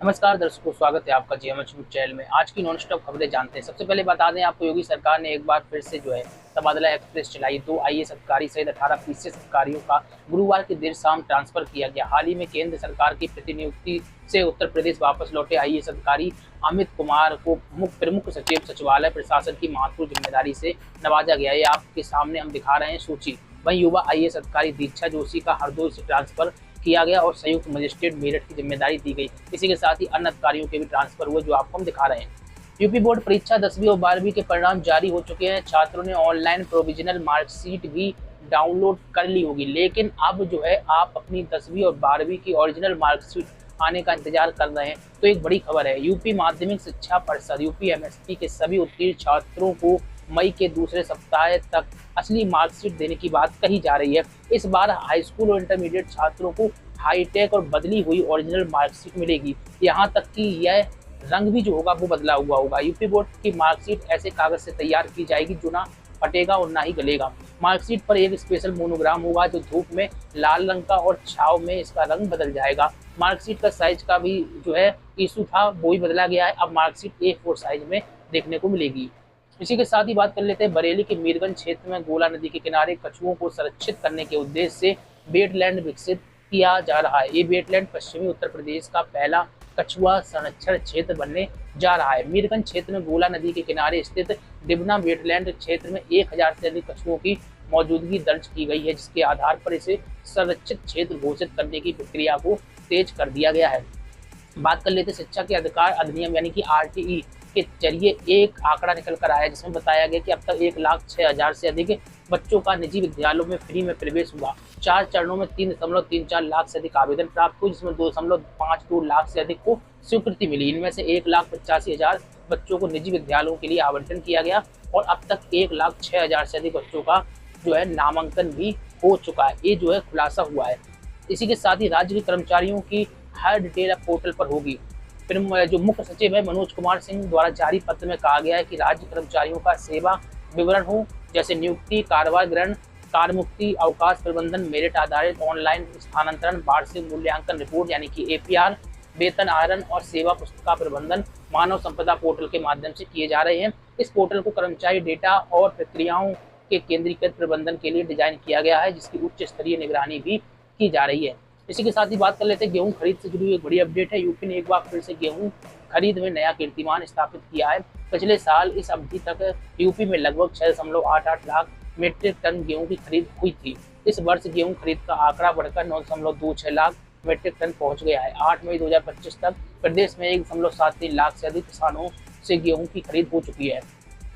नमस्कार दर्शकों, स्वागत है आपका जीएमएच न्यूज चैनल में। आज की नॉन स्टॉप खबरें जानते हैं। सबसे पहले बता दें आपको, योगी सरकार ने एक बार फिर से तबादला एक्सप्रेस चलाई। 2 आईएएस अधिकारी सहित 18 पीसीएस अधिकारियों का गुरुवार की देर शाम ट्रांसफर किया गया। हाल ही में केंद्र सरकार की प्रतिनियुक्ति से उत्तर प्रदेश वापस लौटे आईएएस अधिकारी अमित कुमार को प्रमुख सचिव सचिवालय प्रशासन की महत्वपूर्ण जिम्मेदारी से नवाजा गया। ये आपके सामने हम दिखा रहे हैं सूची। वहीं युवा आईएएस अधिकारी दीक्षा जोशी का हरदोई से ट्रांसफर किया गया और संयुक्त मजिस्ट्रेट मेरठ की जिम्मेदारी दी गई। इसी के साथ ही अन्य अधिकारियों के भी ट्रांसफर हुए, जो आपको हम दिखा रहे हैं। यूपी बोर्ड परीक्षा 10वीं और 12वीं के परिणाम जारी हो चुके हैं। छात्रों ने ऑनलाइन प्रोविजनल मार्कशीट भी डाउनलोड कर ली होगी, लेकिन अब आप अपनी 10वीं और 12वीं की ओरिजिनल मार्कशीट आने का इंतजार कर रहे हैं। तो एक बड़ी खबर है, यूपी माध्यमिक शिक्षा परिषद यूपीएमएसपी के सभी उत्तीर्ण छात्रों को मई के दूसरे सप्ताह तक असली मार्कशीट देने की बात कही जा रही है। इस बार हाई स्कूल और इंटरमीडिएट छात्रों को हाईटेक और बदली हुई ओरिजिनल मार्कशीट मिलेगी। यहाँ तक कि यह रंग भी जो होगा वो बदला हुआ होगा। यूपी बोर्ड की मार्कशीट ऐसे कागज से तैयार की जाएगी जो ना फटेगा और ना ही गलेगा। मार्कशीट पर एक स्पेशल मोनोग्राम होगा जो धूप में लाल रंग का और छाव में इसका रंग बदल जाएगा। मार्कशीट का साइज का भी इशू था, वो भी बदला गया है। अब मार्कशीट A4 साइज में देखने को मिलेगी। इसी के साथ ही बात कर लेते हैं बरेली के मीरगंज क्षेत्र में गोला नदी के किनारे कछुओं को संरक्षित करने के उद्देश्य से वेटलैंड विकसित किया जा रहा है। ये वेटलैंड पश्चिमी उत्तर प्रदेश का पहला कछुआ संरक्षण क्षेत्र बनने जा रहा है। मीरगंज क्षेत्र में गोला नदी के किनारे स्थित डिबना वेटलैंड क्षेत्र में 1000 से अधिक कछुओं की मौजूदगी दर्ज की गई है, जिसके आधार पर इसे संरक्षित क्षेत्र घोषित करने की प्रक्रिया को तेज कर दिया गया है। बात कर लेते शिक्षा के अधिकार अधिनियम यानी कि आरटीई के जरिए एक आंकड़ा निकल कर आया, जिसमें बताया गया कि अब तक 1,06,000 से अधिक बच्चों का निजी विद्यालयों में फ्री में प्रवेश हुआ। 4 चरणों में 3.34 लाख से अधिक आवेदन प्राप्त हुए, जिसमें 2.52 लाख से अधिक को स्वीकृति मिली। इनमें से 1,85,000 बच्चों को निजी विद्यालयों के लिए आवंटन किया गया और अब तक 1,06,000 से अधिक बच्चों का नामांकन भी हो चुका है। ये खुलासा हुआ है। इसी के साथ ही राज्य के कर्मचारियों की हर डिटेल अब पोर्टल पर होगी। फिर जो मुख्य सचिव है मनोज कुमार सिंह द्वारा जारी पत्र में कहा गया है कि राज्य कर्मचारियों का सेवा विवरण हो, जैसे नियुक्ति, कार्यभार ग्रहण, कार्यमुक्ति, अवकाश प्रबंधन, मेरिट आधारित ऑनलाइन स्थानांतरण, वार्षिक मूल्यांकन रिपोर्ट यानी कि एपीआर, वेतन आहरण और सेवा पुस्तिका प्रबंधन मानव संपदा पोर्टल के माध्यम से किए जा रहे हैं। इस पोर्टल को कर्मचारी डेटा और प्रक्रियाओं के केंद्रीकृत प्रबंधन के लिए डिजाइन किया गया है, जिसकी उच्च स्तरीय निगरानी भी की जा रही है। इसी के साथ ही बात कर लेते हैं गेहूं खरीद से जुड़ी हुई एक बड़ी अपडेट है। यूपी ने एक बार फिर से गेहूं खरीद में नया कीर्तिमान स्थापित किया है। पिछले साल इस अवधि तक यूपी में लगभग 6.88 लाख मीट्रिक टन गेहूं की खरीद हुई थी। इस वर्ष गेहूं खरीद का आंकड़ा बढ़कर 9.26 लाख मीट्रिक टन पहुंच गया है। 8 मई 2025 तक प्रदेश में 1.73 लाख से अधिक किसानों से गेहूं की खरीद हो चुकी है।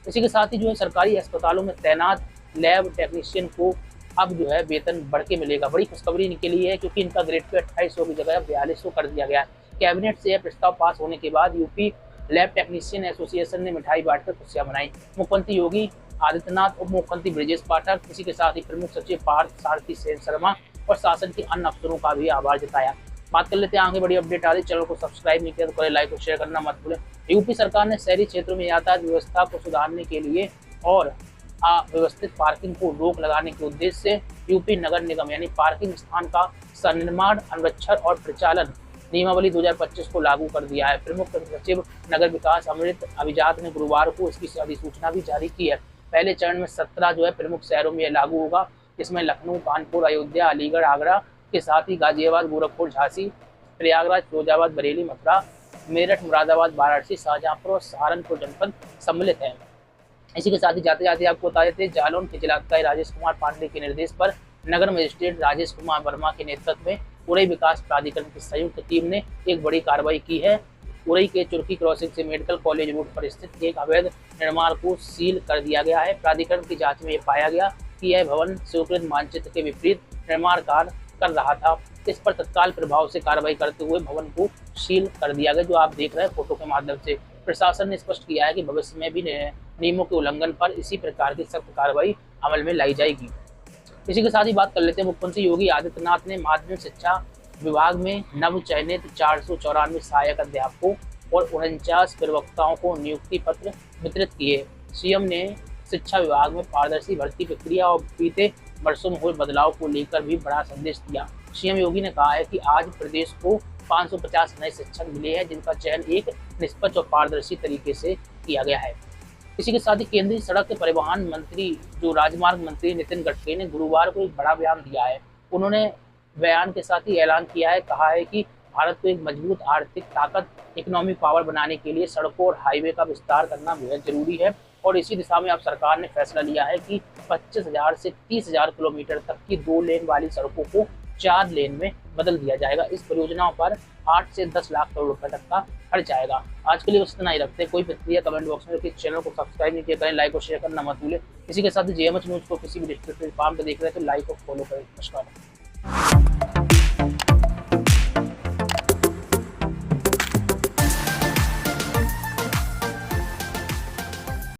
इसी के साथ ही सरकारी अस्पतालों में तैनात लैब टेक्नीशियन को अब वेतन बढ़ के मिलेगा। बड़ी खुशखबरी निकली है, क्योंकि इनका ग्रेड पे 2800 की जगह 4200 कर दिया गया है। कैबिनेट से यह प्रस्ताव पास होने के बाद यूपी लैब टेक्नीशियन एसोसिएशन ने मिठाई बांटकर खुशियां मनाई। मुख्यमंत्री योगी आदित्यनाथ, उप मुख्यमंत्री ब्रजेश पाठक, इसी के साथ ही प्रमुख सचिव पार्थ सारथी सेन शर्मा और शासन के अन्य अफसरों का भी आभार जताया। बात कर लेते हैं आगे बड़ी अपडेट आ रही। चैनल को सब्सक्राइब नहीं किया तो करें, लाइक और शेयर करना मत भूलें। यूपी सरकार ने शहरी क्षेत्रों में यातायात व्यवस्था को सुधारने के लिए और अव्यवस्थित पार्किंग को रोक लगाने के उद्देश्य से यूपी नगर निगम यानी पार्किंग स्थान का संनिर्माण, अनुरक्षण और प्रचालन नियमावली 2025 को लागू कर दिया है। प्रमुख सचिव नगर विकास अमृत अभिजात ने गुरुवार को इसकी अधिसूचना भी जारी की है। पहले चरण में 17 प्रमुख शहरों में यह लागू होगा, जिसमें लखनऊ, कानपुर, अयोध्या, अलीगढ़, आगरा के साथ ही गाजियाबाद, गोरखपुर, झांसी, प्रयागराज, फिरोजाबाद, बरेली, मथुरा, मेरठ, मुरादाबाद, वाराणसी, शाहजहांपुर और सहारनपुर जनपद सम्मिलित हैं। इसी के साथ ही जाते जाते आपको बता देते, जालौन के जिलाधिकारी राजेश कुमार पांडे के निर्देश पर नगर मजिस्ट्रेट राजेश कुमार वर्मा के नेतृत्व में उरई विकास प्राधिकरण की संयुक्त टीम ने एक बड़ी कार्रवाई की है। उरई के चुरकी क्रॉसिंग से मेडिकल कॉलेज रोड पर स्थित एक अवैध निर्माण को सील कर दिया गया है। प्राधिकरण की जांच में यह पाया गया कि यह भवन स्वीकृत मानचित्र के विपरीत निर्माण कार्य कर रहा था। इस पर तत्काल प्रभाव से कार्रवाई करते हुए भवन को सील कर दिया गया, जो आप देख रहे हैं फोटो के माध्यम से। प्रशासन ने स्पष्ट किया है कि भविष्य में भी नियमों के उल्लंघन पर इसी प्रकार की सख्त कार्रवाई अमल में लाई जाएगी। इसी के साथ ही बात कर लेते हैं, मुख्यमंत्री योगी आदित्यनाथ ने माध्यमिक शिक्षा विभाग में नव चयनित 494 सहायक अध्यापकों और 49 प्रवक्ताओं को नियुक्ति पत्र वितरित किए। सीएम ने शिक्षा विभाग में पारदर्शी भर्ती प्रक्रिया और बीते वर्षों में हुए बदलाव को लेकर भी बड़ा संदेश दिया। सीएम योगी ने कहा है कि आज प्रदेश को 550 नए शिक्षक मिले हैं, जिनका चयन एक निष्पक्ष और पारदर्शी तरीके से किया गया है। इसी के साथ ही केंद्रीय सड़क परिवहन मंत्री जो राजमार्ग मंत्री नितिन गडकरी ने गुरुवार को एक बड़ा बयान दिया है। उन्होंने बयान के साथ ही ऐलान किया है, कहा है कि भारत को एक मजबूत आर्थिक ताकत इकोनॉमी पावर बनाने के लिए सड़कों और हाईवे का विस्तार करना बेहद जरूरी है और इसी दिशा में अब सरकार ने फैसला लिया है कि 25,000 से 30,000 किलोमीटर तक की 2 लेन वाली सड़कों को 4 लेन में बदल दिया जाएगा। इस परियोजनाओं पर 8 से 10 लाख करोड़ रुपए तक का खर्च आएगा। आज के लिए बस इतना ही रखते हैं। कोई प्रतिक्रिया कमेंट बॉक्स में रखिए। चैनल को सब्सक्राइब नहीं किया करें, लाइक और शेयर करना मत भूलें। इसी के साथ ही जेएमएच न्यूज को किसी भी डिस्ट्रिक्ट प्लेटफॉर्म पर देख रहे हैं तो लाइक और फॉलो करें। नमस्कार।